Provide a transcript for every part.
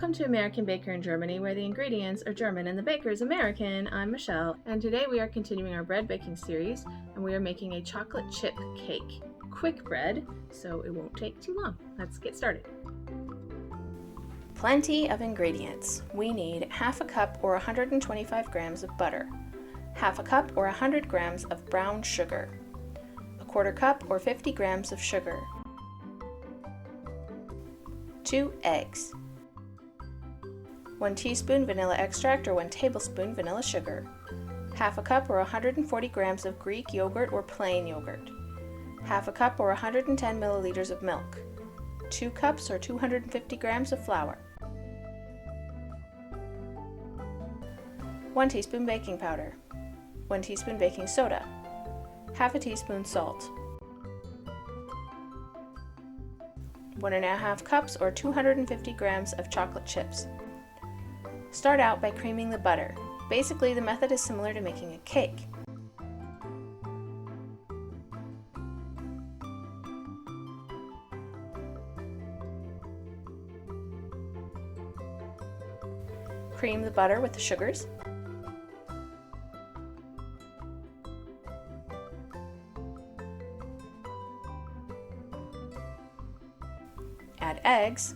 Welcome to American Baker in Germany, where the ingredients are German and the baker is American. I'm Michelle, and today we are continuing our bread baking series, and we are making a chocolate chip cake. Quick bread, so it won't take too long. Let's get started. Plenty of ingredients. We need half a cup or 125 grams of butter, half a cup or 100 grams of brown sugar, a quarter cup or 50 grams of sugar, 2 eggs, 1 teaspoon vanilla extract or 1 tablespoon vanilla sugar, half a cup or 140 grams of Greek yogurt or plain yogurt, half a cup or 110 milliliters of milk, 2 cups or 250 grams of flour, 1 teaspoon baking powder, 1 teaspoon baking soda, half a teaspoon salt, 1.5 cups or 250 grams of chocolate chips. Start out by creaming the butter. Basically, the method is similar to making a cake. Cream the butter with the sugars. Add eggs.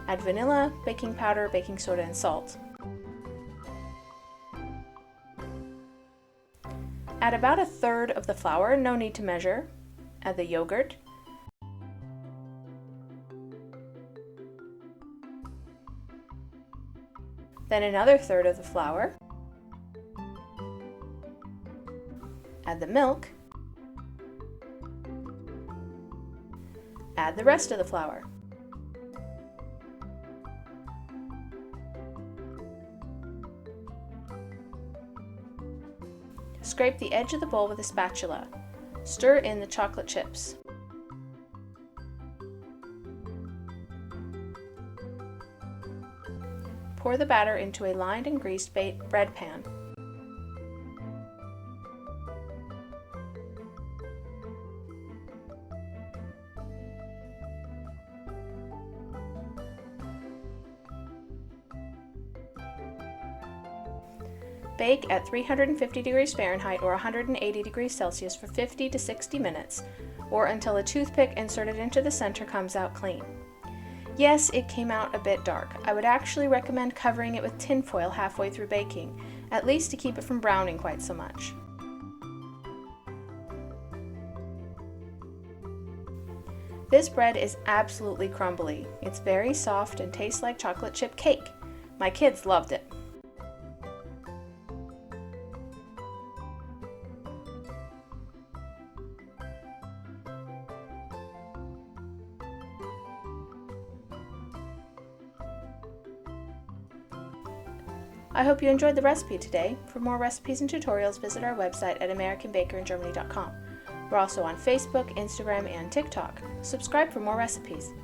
Add vanilla, baking powder, baking soda, and salt. Add about 1/3 of the flour, no need to measure. Add the yogurt. Then another 1/3 of the flour. Add the milk. Add the rest of the flour. Scrape the edge of the bowl with a spatula. Stir in the chocolate chips. Pour the batter into a lined and greased bread pan. Bake at 350 degrees Fahrenheit or 180 degrees Celsius for 50 to 60 minutes, or until a toothpick inserted into the center comes out clean. Yes, it came out a bit dark. I would actually recommend covering it with tin foil halfway through baking, at least to keep it from browning quite so much. This bread is absolutely crumbly. It's very soft and tastes like chocolate chip cake. My kids loved it. I hope you enjoyed the recipe today. For more recipes and tutorials, visit our website at AmericanBakerInGermany.com. We're also on Facebook, Instagram, and TikTok. Subscribe for more recipes.